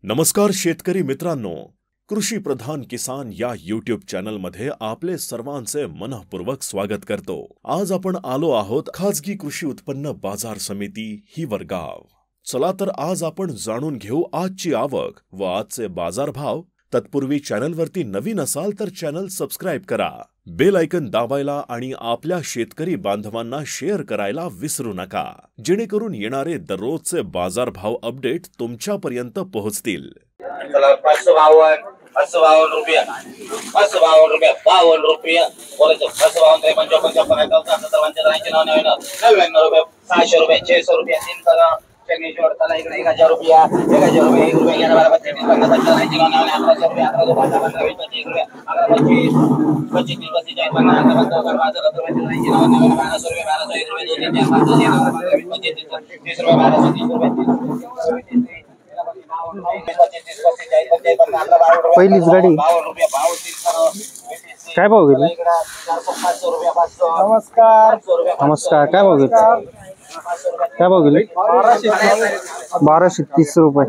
नमस्कार शेतकरी मित्रांनो, कृषी प्रधान किसान या यूट्यूब चॅनल मध्ये आपले सर्वांचे मनःपूर्वक स्वागत करतो। आज आपण आलो आहोत खाजगी कृषी उत्पन्न बाजार समिती हिवरगाव। चला तर आज आपण जाणून घेऊ आजची आवक व आजचे बाजारभाव। तत्पूर्वी चॅनलवरती नवीन असाल तर चॅनल सबस्क्राइब करा, बेल आयकन दाबायला आणि आपल्या शेतकरी बांधवांना शेअर करायला विसरू नका, जेणेकरून येणारे दररोजचे बाजारभाव अपडेट तुमच्यापर्यंत पोहोचतील। 552 रुपया 552 रुपया 52 रुपया बोलायचं 552 55 99 रुपये 600 रुपये 600 रुपये 3 करा चंगेश्वर तला इकडे 1000 रुपया 1000 रुपये 1 रुपया 11 12 13 15 99 11 रुपया 11 रुपया 25 रुपया पहिलीच गाडी काय भाव गेली? नमस्कार नमस्कार, काय भाव गेली? काय भाव गेली? 1230 रुपये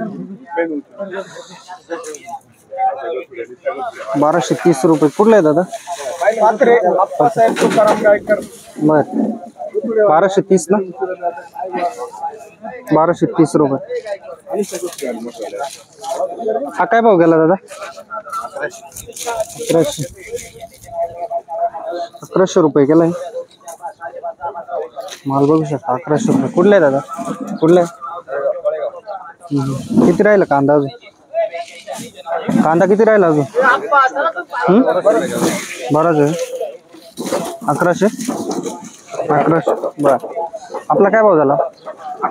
1230 रुपये कुठला आहे दादा? बर 1230 ना, 1230 रुपये। हा काय भाव गेला दादा? 1100 रुपये गेलाय माल, बघू शकता 1100 रुपये। कुठला आहे दादा? कुठला आहे? किती राहिला कांदा अजून? कांदा किती राहिला अजून? बराच आहे 1100 बर। आपला काय भाव झाला?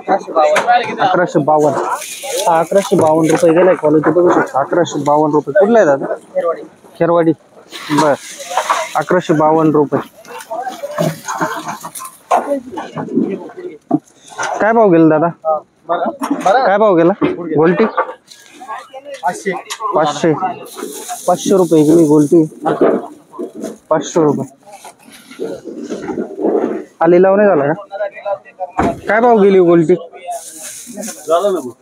1152। हा 1152 रुपये गेलाय, क्वालिटी बघू शकता 1152 रुपये। कुठला आहे दादा? खेरवाडी बर 1152 रुपये। काय भाव गेला दादा? काय भाव गेला? गोल्टी 500 रुपये गेली गोल्टी, 500 रुपये। आली लावणे झाला का? काय भाव गेली गोल्टी?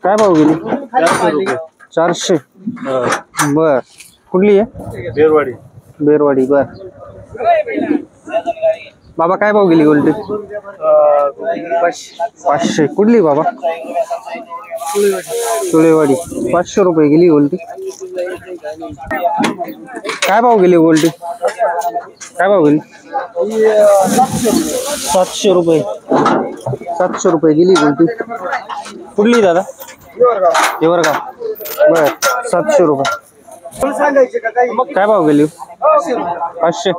काय भाव गेली? 400 बर। कुठली आहे? बेरवाडी बर। बाबा काय भाव गेली गोल्टी? 500। कुठली बाबा? तुळेवाडी 500 रुपये गेली गोल्टी। काय भाव गेली गोल्टी? काय भाव गेली? 700 रुपये 700 रुपये गेली गोल्टी। कुठली दादा? हिवरगाव बर 700 रुपये। काय भाव गेली? 500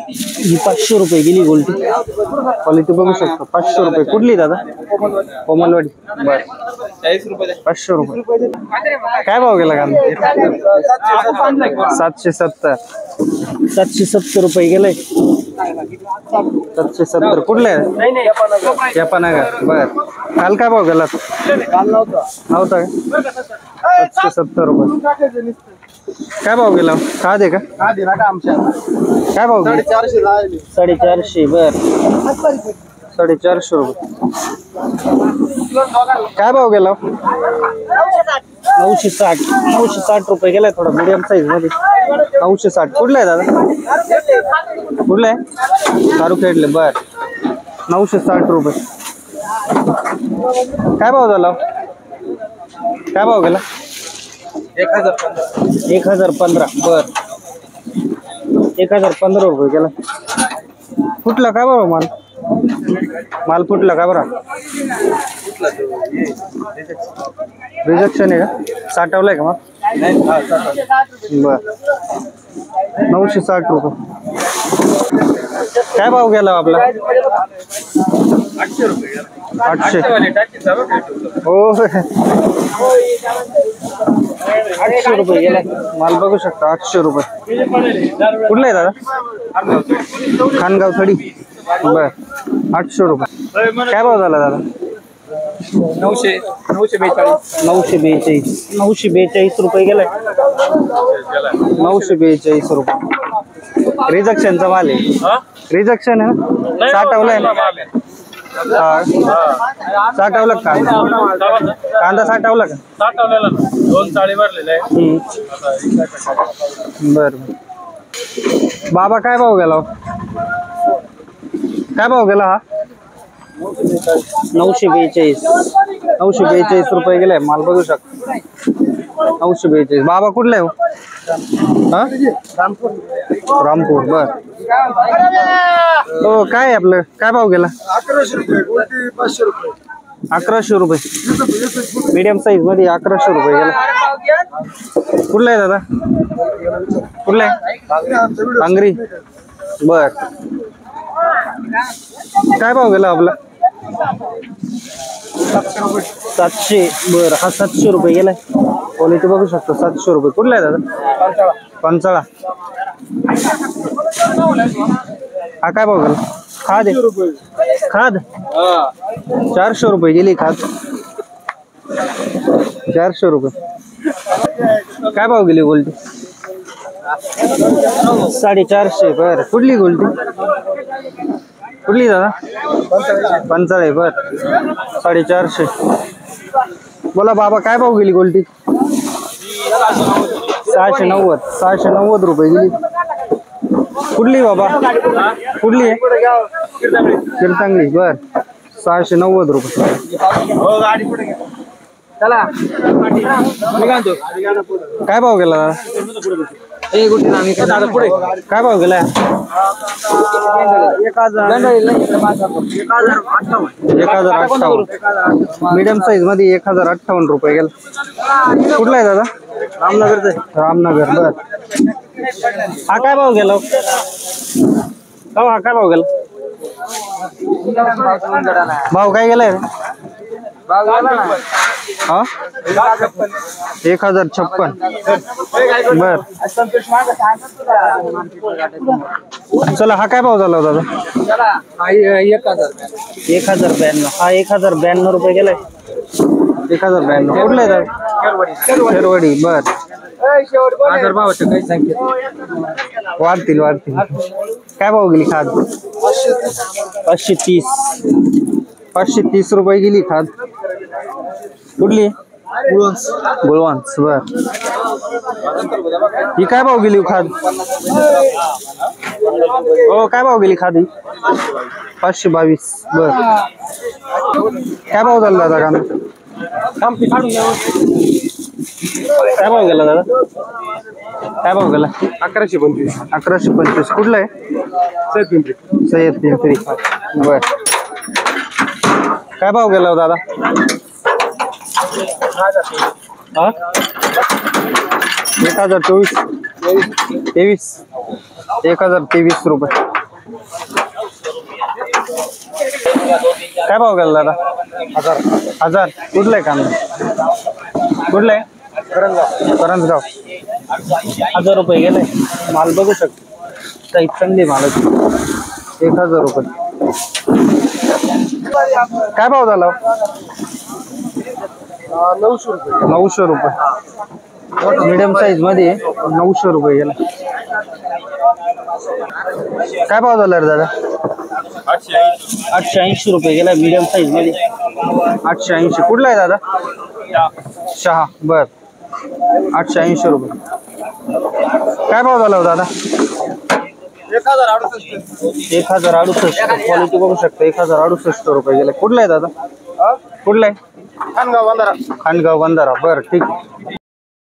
ही 500 रुपये गेली गोल्टी, क्वालिटी बघू शकतो 500 रुपये। कुठली दादा? कोमलवाडी बर 500 रुपये। काय भाव गेला कांदा? 770 रुपये गेलाय 770। कुठले आहे? यापनागा बर। काल काय भाव गेला? नव्हता का? 770 रुपये। काय भाव गेला? का दे का? काय भाव? 450 बर 450 रुपये। काय भाव गेला? 960 रुपये गेलाय, थोडा मीडियम साईज मध्ये 960। कुठला आहे दादा? कुठला आहे? दारू खेळले बर 960 रुपये। काय भाव झाला? काय भाव गेला? 1015 बर 1015 रुपये गेला। फुटला काय बरं माल? माल फुटला का बरं? रिजेक्शन आहे का? साठवलाय का मग? बर 960 रुपये। काय भाव गेला आपला? 800 हो 800 रुपये गेला माल, बघू शकता 800 रुपये। कुठला आहे दादा? खानगाव थडी बर 800 रुपये। काय भाव झाला दादा? 942 रुपये गेलाय 942 रुपये। रिजेक्शनचा माल आहे, रिजेक्शन आहे ना, साठवलाय ना साठवलं का कांदा साठवला का? साठवलेला ना 2 चाळी भरलेले आहे. बर बाबा काय भाव गेला? काय भाव गेला हा? 942 रुपये गेलाय. माल बघू शकता 942. बाबा कुठला आहे? हा रामपूर. बर हो काय आहे आपलं? काय भाव गेला? 1100 रुपये. मीडियम साईज मध्ये 1100 रुपये गेला. कुठला आहे दादा? कुठला आहे? अंगरी. बर काय भाव गेला आपला? 700. बर हा 700 रुपये गेलाय. क्वालिटी बघू शकतो 700 रुपये. कुठला आहे दादा? पंचाळा. हा काय भाव गेला? खाद आहे. खाद 400 रुपये गेली. खाद 400 रुपये. काय भाव गेली गोल्टी? 450. बर कुठली गोल्टी? कुठली दादा? पंचाळे. बर 450. बोला बाबा काय भाव गेली गोल्टी? 690 रुपये गेली. कुठली बाबा? कुठली आहे? कीर्तंगली. बर 690 रुपये. काय भाव गेला दादा? काय भाव गेला? 1058. मीडियम साईज मध्ये 1058 रुपये गेला. कुठला आहे दादा? रामनगरचा. रामनगर. बर हा काय भाव गेला? हा काय भाव गेला? भाव काय गेलाय? हा 1056. बर चला हा काय भाव झाला होता? 1092. हा 1092 रुपये गेलाय. 1092. कुठला आहे दादा? खेरवाडी. बर वाढतील. काय भाव गेली खाद? 530 रुपये गेली खाद. कुठली? गुळवंश. बर ही काय भाव गेली खाद? हो काय भाव गेली खाद? 522. बर काय भाव झाला दादा कांदा? काय भाव गेला दादा? काय भाव गेला? 1125. कुठला आहे? सय्यद पिंपरी. बर काय भाव गेला दादा? 1024. 1023 रुपये. काय भाव गेला दादा? 1000. कुठला आहे कांदा? कुठला आहे? करंजगाव. 1000 रुपये गेलाय. माल बघू शकतो चांगली माल. 1000 रुपये. काय भाव झाला? 900 रुपये. मीडियम साईज मध्ये 900 रुपये गेला. काय भाव झाला रे दादा? 880 रुपये गेला. मीडियम साईज मध्ये 880. कुठला आहे दादा? शहा. बर 880 रुपये. काय भाव झाला हो दादा? 1068. क्वालिटी बघू शकता 1068 रुपये गेले. कुठला आहे दादा? कुठला आहे? खानगाव बंधारा. बरं ठीक.